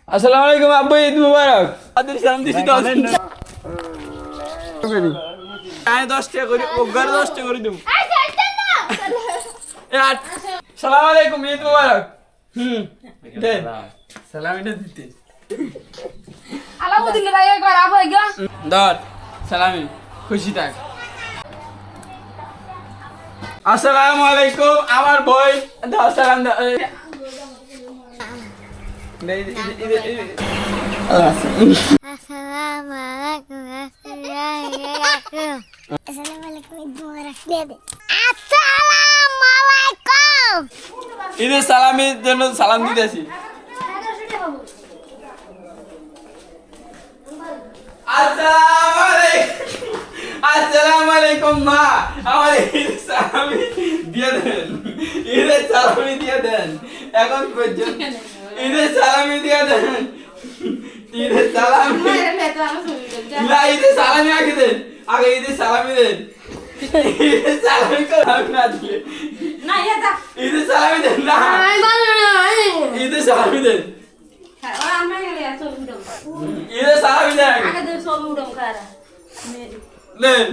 আসসালামু আলাইকুম আব্বু, ঈদ মুবারক। আদির সালাম দিছি 10 টাকা 10 টাকা করে ওগার 10 টাকা করে দিম। সালাম আলাইকুম, ঈদ মুবারক। দে সালাম এটা দিতে আলাউদ্দিন রায় করা হই গো ধর সালামি, খুশি থাক। আসসালামু আলাইকুম আমার ভাই, দাও সালাম দাও। আসসালামু আলাইকুম। আসসালামু আলাইকুম। ঈদ মুবারক দিয়ে দে। আসসালামু আলাইকুম। ঈদের সালামির জন্য সালাম দিতেছি। আসসালামু আলাইকুম মা, আমার ঈদের সালামি দিয়ে দেন, ঈদের সালামি দিয়ে দেন। এখন পর্যন্ত ঈদের সালামি দিয়ে দেন, ঈদের সালামি না, ঈদের সালামি আগে দেন, আগে ঈদের সালামি দেন। ঈদের সালামি করে না দিলে না এটা ঈদের সালামি দেন না, ঈদের সালামি দেন, আমরা গেলে এত উড়ম ঈদের সালামি দেন, আগে দে সব উড়ম করা মেরি দেন।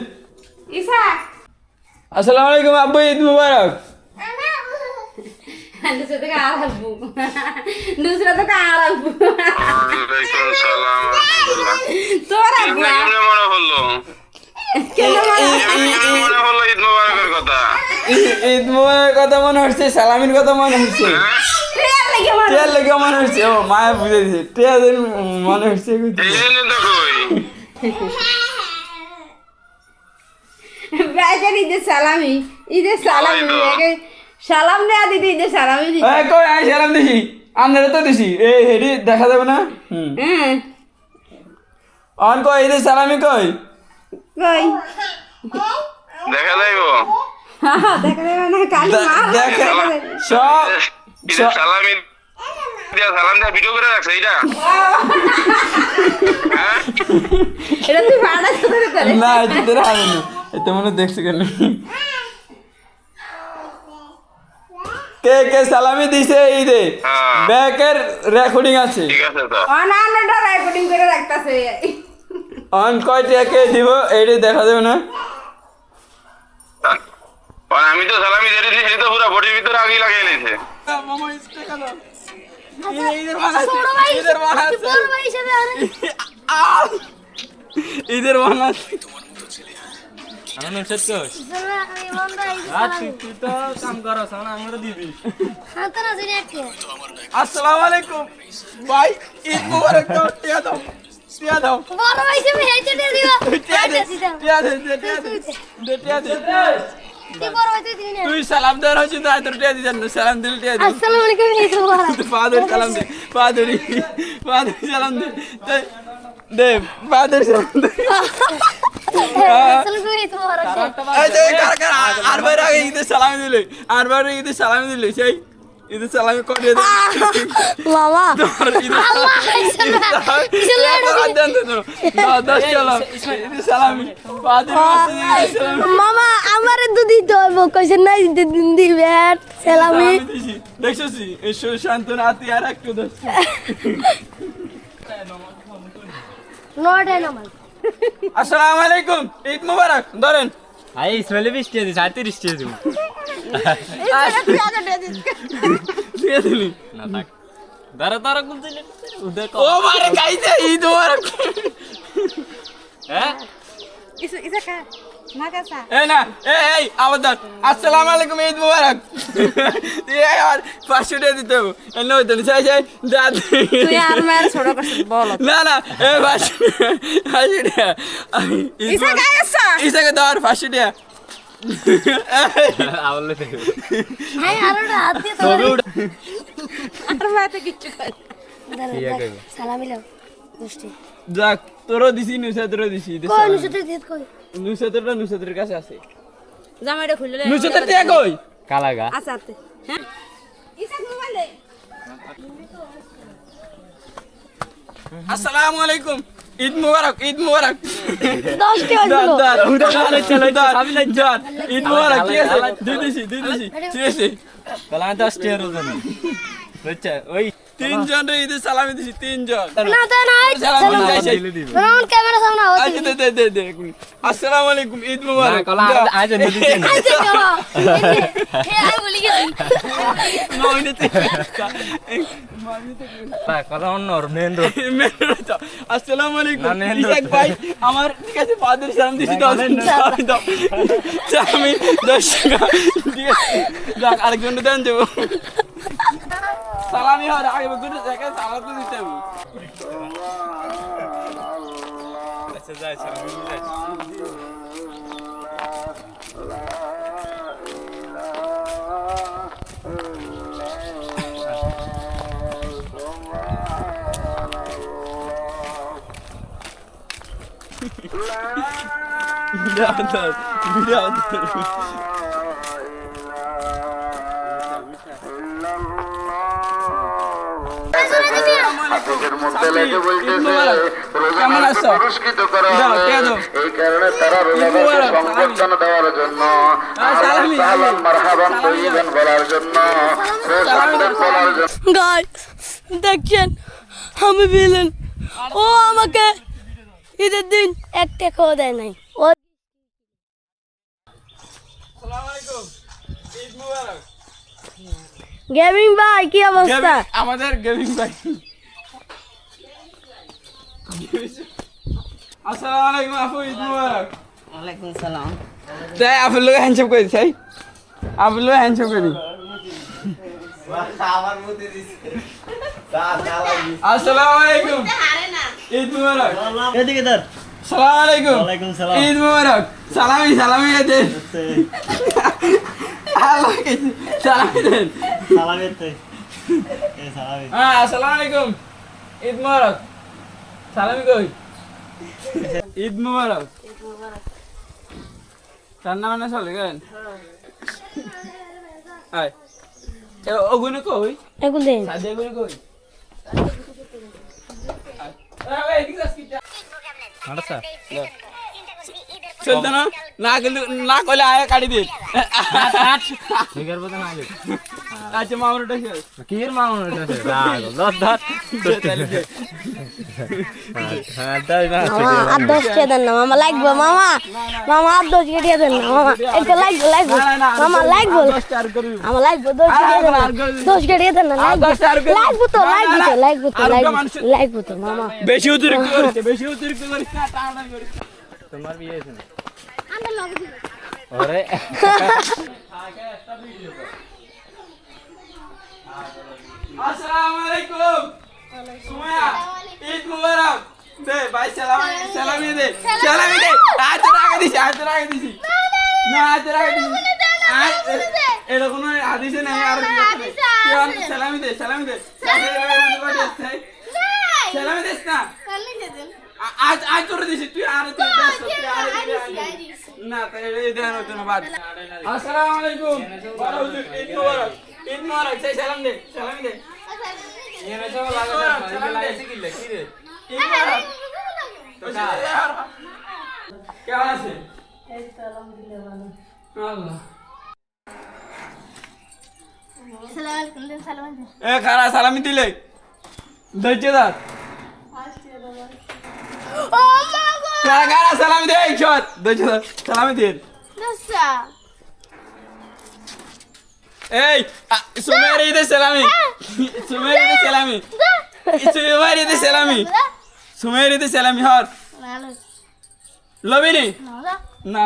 ইসা আসসালামু আলাইকুম আব্বু, ঈদ মুবারক। दूसरे तो कहाँ रखूँ दूसरा तो कहाँ रखूँ वालेकुम सलाम तो रखूँ কেমনে মনে হলো মনে হলো ঈদ মোবারকের কথা ঈদ মুবারকের কথা মনে হচ্ছে, সালামির কথা মনে হচ্ছে, টিয়ার লেগে মনে হচ্ছে। ও মায়া বুঝে দিছে, টিয়াদের মনে হচ্ছে। এই জন্য তো কই বেচার ঈদের সালামি সালাম দেয়া দিদি ঈদের সালামি দিদি এই কই আই সালাম দিছি, আপনারা তো দিছি। এই হেডি দেখা যাবে না? হ্যাঁ অন কই ঈদের সালামি কই? কই দেখা যাইবো দেখা দেবে না কালি মার দেখে সব ঈদের সালামি দিয়া সালাম দিয়া ভিডিও করে রাখছ এইটা হ্যাঁ এটা তুই ভাড়া করে করে না, এতে হবে না, এতে মনে দেখছি কেন। কে কে সালামি দিছে ঈদে, ব্যাকের রেকর্ডিং আছে। ঠিক আছে তো অনানটা রেকর্ডিং করে রাখতাছে অন কয় কে দিব এইটা দেখা যাবে না। আমি তো সালামি দিয়ে দিছি, সেটা তো পুরো বডির ভিতরে আগে লাগিয়ে লেছে মামা ইস্তে কালো ঈদের বানাচ্ছে, ঈদের বানাচ্ছে, বড় ভাই হিসেবে আরে ঈদের বানাচ্ছে। আমি বন্ধ তুই তো কাম করছ না, আমরা দিবি। হাত না জেনে আছে আসসালামু আলাইকুম ভাই, ঈদ মুবারক। দাও টিয়া দাও, টিয়া দাও, বড় ভাই হিসেবে হেঁটে দিয়ে দিবা টিয়া দে, টিয়া দে, টিয়া দে, টিয়া দে। তুই বড় ভাই তুই দিবি না তুই সালাম দেওয়ার হচ্ছে তো, তোর টিয়া দিছেন না, সালাম দিলে টিয়া দে। আসসালামু আলাইকুম। ঈদ মুবারক। ফাদার সালাম দে, ফাদার সালাম দে, দে ফাদার সালাম দে। আসসালামু আলাইকুম। ঈদ মুবারক। এই যে আর ভাই আগে ঈদের সালামি দিলে, আর ভাই ঈদের সালামি দিলে, সেই ঈদের সালামি করে দে মামা তোর ঈদের সালামি মামা আমার দুধই তো কইছে না দিন দিবে সালামি দেখছিস শান্ত রাতি আর একটু দোষ নড়ে নামাজ। আসসালামু আলাইকুম, ঈদ মুবারক। ধরেন আই ইসমাইলে 20 টাকা দিছি, 30 টাকা দিব দিয়ে দিলি না থাক দাঁড়া গুলছিলে উদে ও মারে গাইছে ঈদ মুবারক। হ্যাঁ ইসা কা না কাসা এই না এই আবার ধর। আসসালামু আলাইকুম, ঈদ মুবারক। এই আর 500 টাকা দিতে হবে, এনে হইতো না। চাই দাদ তুই আর মার ছোট করছিস বল না এই 500 টাকা ইসা কাসা ইসাকে ধর 500 টাকা। আওলে থেকে হ্যাঁ আরোটা হাত দিয়ে তো তবে উড়া আর মাতে কিছু কর ঠিক আছে সালামি লাও দুষ্টি যাক তোরও দিছি, নুসাতেরও দিছি। কই নুসতে দিত কই নুসাতেরটা নুসাতের কাছে আছে। জামাইটা খুললে নুসাতের টাকা কই? কালাগা আসাতে হ্যাঁ ইসা মোবাইল দে। আসসালামু আলাইকুম, ঈদ মুবারক, ঈদ মুবারক। 10 টাকা দিল ঈদ মুবারক, ঠিক আছে? তাহলে আমি 10 টাকার ওজন বুঝছো ওই তিনজন রে ঈদের সালামি দিছি তিনজন না তো না সালামি দিছি দিলে দিব রাউন্ড ক্যামেরা সামনে আওয়াজ আচ্ছা দে এক মিনিট আসসালামু আলাইকুম ঈদ না মুবারক কলা আজ এনে দিছি না হে আমি বলি গেছি নইতে কলা অন্য মেন রোড আসসালামু আলাইকুম না, মেহেন্দ্র। ইসাক ভাই আমার ঠিক আছে ফাদার সালাম দিছি 10 আমি 10 টাকা ঠিক আছে যাক আরেকজন দেন যাবো সালামি হওয়ার আগে বলতে দেখে সালাম তো দিতে হবে আচ্ছা যাই সালামি যাই ভিডিও হাফিজের মধ্যে লেগে বলতেছে কেমন রোজাকে আছো? পুরস্কৃত করা দাও, হবে কে দাও? এই কারণে তারা রোজাদারকে সংবর্ধনা দেওয়ার জন্য সালামি, সালাম মারহাবান সালামি। তৈয়বান বলার জন্য প্রশংসা বলার জন্য গাইস দেখছেন আমি ভিলেন ও আমাকে ঈদের দিন এক টাকাও দেয় নাই ও আসসালামু আলাইকুম ঈদ মুবারক গেমিং ভাই কি অবস্থা আমাদের গেমিং ভাই আসসালামু আলাইকুম আপু ঈদ মুবারক ওয়ালাইকুম সালাম তাই আপু লোক হ্যান্ডশেক করে দিই আপু লোক হ্যান্ডশেক করে আসসালামু আলাইকুম ঈদ মুবারক এদিকে ধর আসসালামু আলাইকুম ওয়ালাইকুম সালাম ঈদ মুবারক সালামি দেন আল্লাহ কাছে সালামি দেন সালামেতে এই সালামে হ্যাঁ আসসালামু আলাইকুম ঈদ মুবারক সালামি কই ঈদ মুবারক রান্না বান্না চলে গেলেন আয় ওগুলো কই এগুলো দেন সাদে ওগুলো কই আচ্ছা চলতে না না গেলে না কইলে আয় কাটি দিন ফিগার বদন আইলে আচ্ছা মামুরটা শেষ কির মাউন আছে রাগ লস ধর হ্যাঁ তাই না মামা আর 10 টাকা দেন না মামা লাগবে মামা মামা আর 10 টাকা দেন না মামা এটা লাগবে মামা লাগবে আমার লাগবে 10 টাকা দেন না 10 টাকা দেন না লাগবে লাগবে তো মামা বেশি অতিরিক্ত করিস না টানা করিস না। তোমার বিয়ে হয়েছে না ওরে আসসালামু আলাইকুম সুমাইয়া ঈদ মুবারক দে ভাই সালামি দে আজ রাগে দিছি না আজ রাগে দিছি এটা কোনো হাদিসে নাই আর সালামি দে সালামি দেস না আজ তোর দিছি তুই আর না তাই এই দেন হতো না বাদ আসসালামু আলাইকুম ঈদ মুবারক সেই সালামি দে ঈদ মুবারক কেমন আছে আল্লাহ এ খারা সালামি দিলে ধৈর্য ধর খারা সালামি দে শট ধৈর্য ধর সালামি দিন এই সুমের ঈদের সালামি হর লবিনি না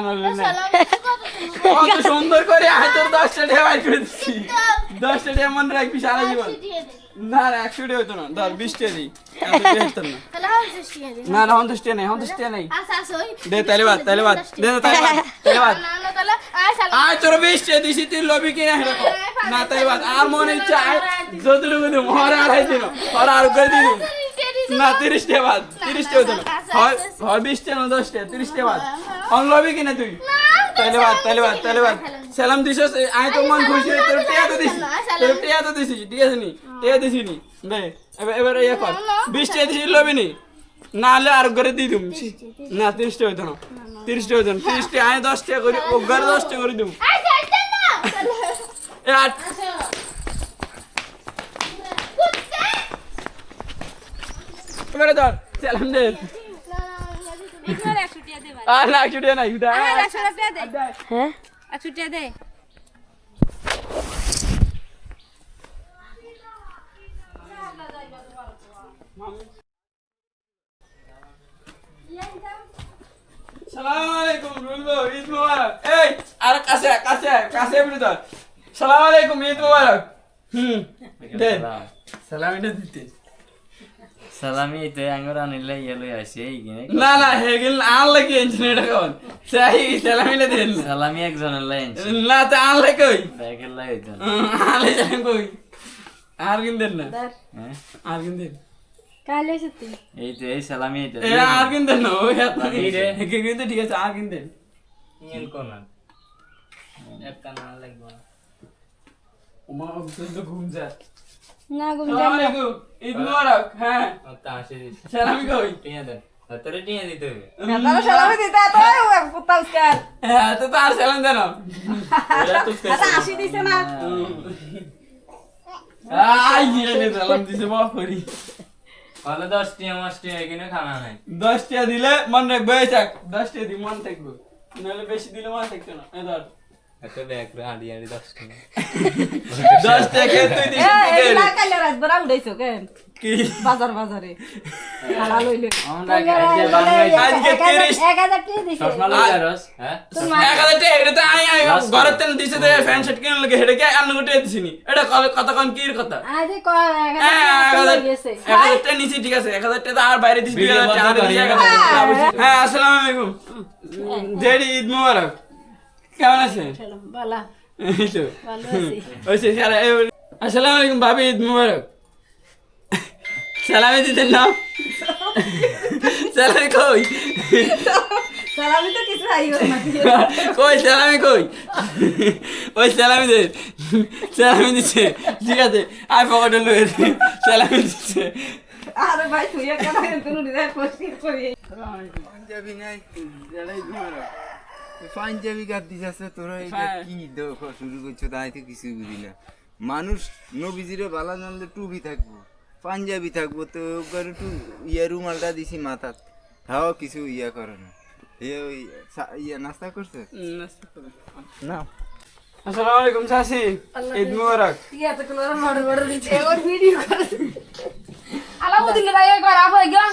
কত সুন্দর করে তোর 10টা টাকা বাইর করে দিচ্ছি 10টা টাকা মনে রাখবি সারা জীবন না 100 টাকা হতো না ধর 20 টাকা দিই না 50 টাকা নেই দে তাহলে বাদ আয় তোর 20 টাকা দিছি তুই লবি কিনা এরকম না তাহলে বাদ আর মনে ইচ্ছা যতটুকু দিই মরে আড়াই দিন আর করে দিই না 30 টাকা বাদ 30 টাকা হতো না হয় 20 টাকা না 10 টাকা 30 টাকা বাদ অন লবি কিনা তুই তাহলে বাদ সালাম দিছস আয় তো মন খুশি তোর টিয়া তো দিছি ঠিক আছে নি টিয়া দিছি নি দে এবার ইয়া কর 20 টাকা দিছি লবি নি না হলে আর করে দিয়ে দিম না 30 টাকা হতো না 30 টাকা আয় 10 টাকা করে ও ঘরে 10 টাকা করে দিম মেরে ধর সালাম দে এবার 100 টাকা দে ভাই আর না ছুটিয়ে নাই উঠা আমার 100 টাকা দে হ্যাঁ 100 টাকা দে সালাম আলাইকুম রুলবো ঈদ মুবারক এই আর কাছে কাছে কাছে বলি ধর সালাম আলাইকুম ঈদ মুবারক দে সালাম এটা দিতে সালামি তো আঙ্গুর আনিলে ইয়েলো আসে এই কিনে না না হেগেল আর লাগি ইন্টারনেট কোন চাই সালাম এটা দেন সালামি একজনের লাইন না তা আর লাগে কই ব্যাগের লাই তো আলে যান কই আর কিন দেন না হ্যাঁ আর কিন দেন কালে সত্যি এই তো এই সালামি এটা এ আর কিন দেন না ওই হাত রে হেগে কিন্তু ঠিক আছে আর কিন দেন ইয়েল কোন একটা না লাগবে ওমা তো ঘুম যা না গো সালাম আলাইকুম ঈদ মুবারক হ্যাঁ তা আসে সালামি কই টিয়া দেন তোরে টিয়া দিতে হবে তারা সালামি দিতে তো পুতাউস্কার হ্যাঁ তো তার সালাম দেন আচ্ছা 80 দিছে না আই গিয়ে সালাম দিছে বাপ করি তাহলে 10 টিয়া মাস টিয়া কিনে খানা নাই 10 টাকা দিলে মন রাখবে এই থাক 10 টাকা দি মন থাকবে নাহলে বেশি দিলে মন থাকতো না এই ধর একটা ব্যাগ রে আড়ি আড়ি 10 টাকা 10 টাকা তুই দিস এই না কালে রাত বড় উড়াইছো কেন কি বাজারে খালা লইলে আমরা আজকে বাংলায় আজকে 30 1000 টাকা দিছে চশমা লই যারস হ্যাঁ 1000 টাকা এটা তো আই ঘরের তেন দিছে তো ফ্যান সেট কিনে লাগে হেডে কে আন্ন গুটে দিছিনি এটা কথা কোন কির কথা আজে ক 1000 টাকা গেছে 1000 টাকা নিছি ঠিক আছে 1000 টাকা আর বাইরে দিছি 2000 টাকা হ্যাঁ আসসালামু আলাইকুম ডেডি ঈদ মোবারক কেমন আছেন বালা এই তো ভালো আছি ওইসে সারা আসসালামু আলাইকুম ভাবি ঈদ মোবারক সালামি দিতেন না সালামি কই সালামি তো কিছু আইও না কই সালামি কই ওই সালামি দে সালামি দিচ্ছে ঠিক আছে আই পকেটে লয়ে সালামি দিচ্ছে আরে ভাই তুই কেন কোন দিদা পড়ছি করি পাঞ্জাবি নাই পাঞ্জাবি গাদ দিছে তোরা এটা কি শুরু করছো তাই তো কিছু বুঝি না মানুষ নবীজিরে বালা জানলে টুপি থাকবো পাঞ্জাবি থাকবো তো একটু ইয়া রুমালটা দিছি মাথাত তাও কিছু ইয়া করে না ওই ইয়া নাস্তা করছে না আসসালামু আলাইকুম চাচি ঈদ মোবারক ঠিক আছে কোন মডেল দিছে ওর ভিডিও করে আলাউদ্দিন রায় করা হই গা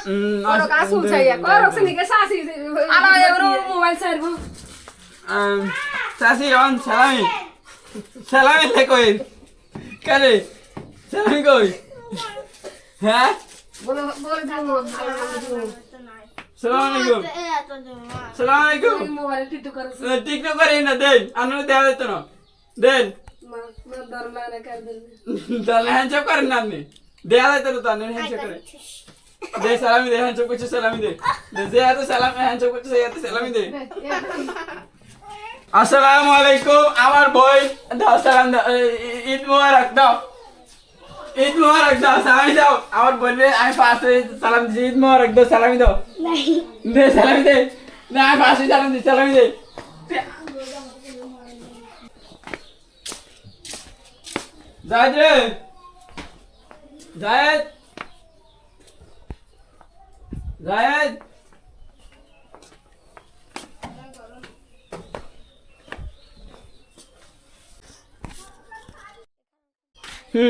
ওর কাছে উঠাইয়া করছ নিকে সাসি আলা এর মোবাইল সারবো চাচি অন সালামি সালামি তে কই কারে সালামি কই হ্যাঁ বলে যাবো সালাম আলাইকুম সালাম আলাইকুম মোবাইল টিটু করছ ঠিক না করি না দেন আনো দেওয়া যেত না দেন না দরলা না কর দে তাহলে হ্যান্ডশেক করেন না আপনি দেওয়া যেত না তাহলে হ্যান্ডশেক করে দে সালামি দে হ্যান্ডশেক করছে সালামি দে যে এত সালাম হ্যান্ডশেক করছে এত সালামি দে আসসালামু আলাইকুম আমার বই দাও সালাম দাও ঈদ মোবারক দাও ঈদ মোবারক দাও সালামি দাও আমার বলবে আমি পাশে সালাম দিছি ঈদ মোবারক দাও সালামি দাও দে সালামি দে না আমি পাশে সালাম দিছি সালামি দে জায়েদ রে জায়েদ জায়েদ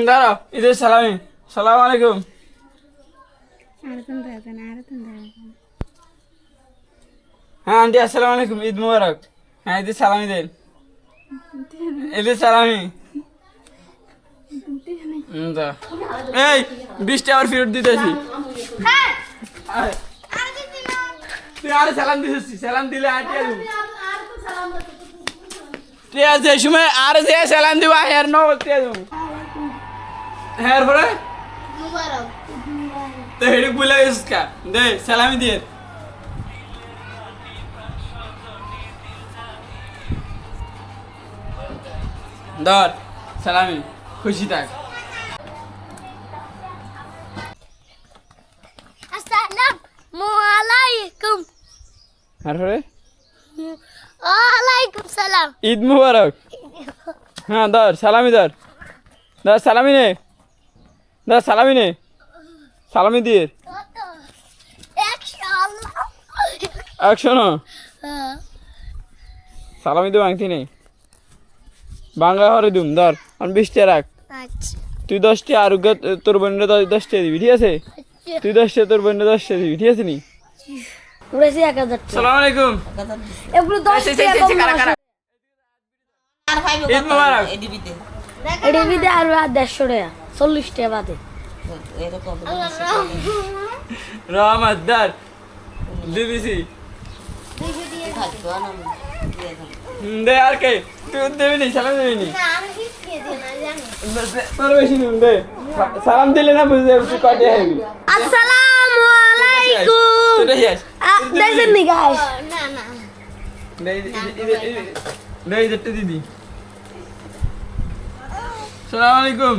দাঁড়াও ঈদের সালামি সালাম আলাইকুম হ্যাঁ আন্টি আসসালামু আলাইকুম ঈদ মুবারক হ্যাঁ ঈদের সালামি দেন ঈদের সালামি এই 20টা আবার ফেরত দিতেছি তুই আরে সালাম দিছিস সালাম দিলে আন্টি আসবো ঠিক আছে এই সময় আর যে সালাম দিব আর ন বলতে আসবো হ্যাঁ পরে তো হেডুক বলে গেছিস কা দে সালামি দিয়ে ধর সালামি খুশি থাক আসসালামু আলাইকুম আর পরে ওয়ালাইকুম সালাম ঈদ মুবারক হ্যাঁ ধর সালামি ধর সালামি নে সালামি দিয়ে একশো না সালামি তো ভাঙতি নেই বাংলা হরে দুম ধর 20টা রাখ তুই 10টা আর তোর বোনের 10টা দিবি ঠিক আছে তুই 10টা তোর বোনের 10টা দিবি ঠিক আছে নি উড়েছি 1000 আসসালামু আলাইকুম এগুলো 10 টাকা কম না ঈদ মোবারক এডিবিতে আর 150 টাকা 40 টাকা বাদে রহমত দার দিবিসি দে আর কে তুই দেবি নি সালাম দেবি নি তোর বেশি নুন দে সালাম দিলে না বুঝতে তুই কটে হবি আসসালামু আলাইকুম তুই যাস দেখেন নি গাইস দে যেতে দিদি আসসালামু আলাইকুম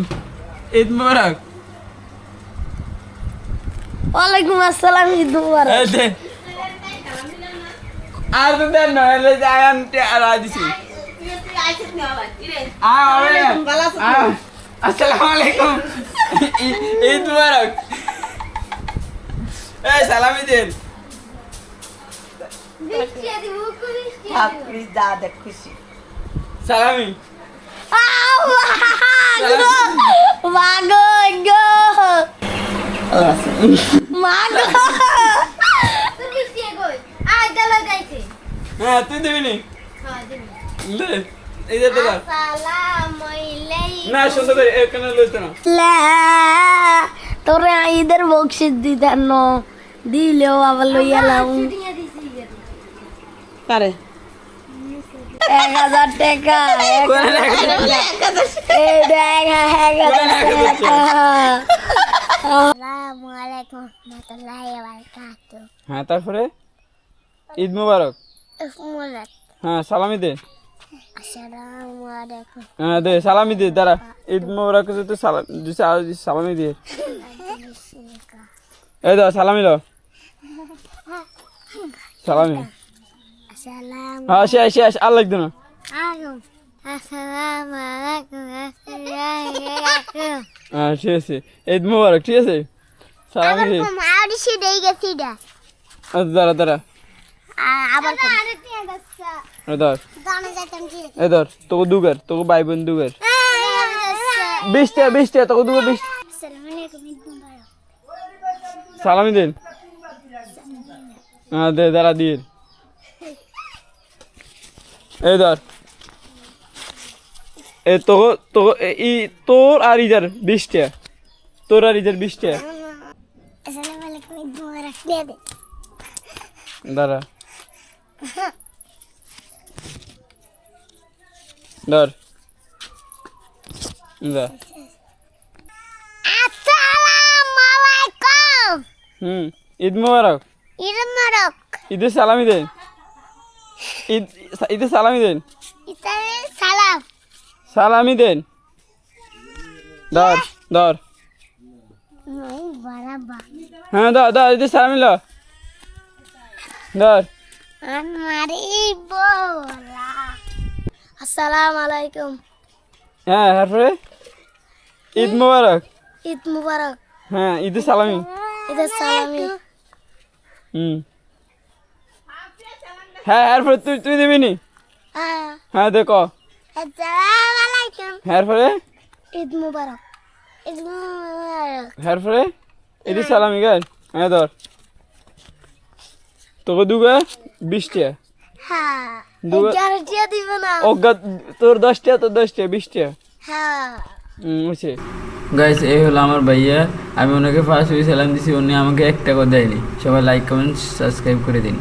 ঈদ মোবারক ওয়ালাইকুম আসসালাম ঈদ মুবারক এই দে আর তো দেন না এলে জায়ান আর আদিছি আসসালামু আলাইকুম ঈদ মুবারক এই সালামি দেন সালামি মাগো গো মাগো হ্যাঁ তুই দিবি নি দে এই যে তোরা না সুন্দর করে এখানে লইতে না লা তোরে ঈদের বকশিস দিতেন ন দিলেও আবার লইয়ালাম কারে 1000 টাকা হ্যাঁ তারপরে ঈদ মুবারক হ্যাঁ সালামি দে হ্যাঁ দে সালামি দে দাঁড়া ঈদ মুবারক তো সালামি দিয়ে এই দাও সালামি লো সালামি হ্যাঁ শেষ আর লাগবে না হ্যাঁ ঠিক আছে ঈদ মুবারক ঠিক আছে সালামি দে দাঁড়া দাঁড়া ধর তোকে দুগার তোকে ভাই বোন দুগার 20টা তোকে দুগার 20 সালামি দেন হ্যাঁ দে দাঁড়া দিয়ে এই ধর এ তোর আর ইজার 20টা তোর আর ইজার 20টা দাঁড়া ধর ঈদ মুবারক ঈদে সালামি দেন ঈদে সালামি দেন সালামি দেন ধর ধর হ্যাঁ ধর ঈদে সালামি ল ধর আসসালামু আলাইকুম হ্যাঁ তারপরে ঈদ মুবারক ঈদ মুবারক হ্যাঁ ঈদে সালামি ঈদের সালামি হ্যাঁ তারপরে তুই দিবি নি হ্যাঁ দেখ আসসালামু আলাইকুম তারপরে ঈদ মুবারক ঈদ মুবারক তারপরে ঈদে সালামি গাই হ্যাঁ ধর তোকে দুগা 20টা হ্যাঁ দুগা 11টা দিব না ওগা তোর 10টা তোর 10টা 20টা হ্যাঁ বুঝছে গাইস এই হলো আমার ভাইয়া আমি ওনাকে ফার্স্ট সালাম দিছি উনি আমাকে 1 টাকা দেয়নি সবাই লাইক কমেন্ট সাবস্ক্রাইব করে দিন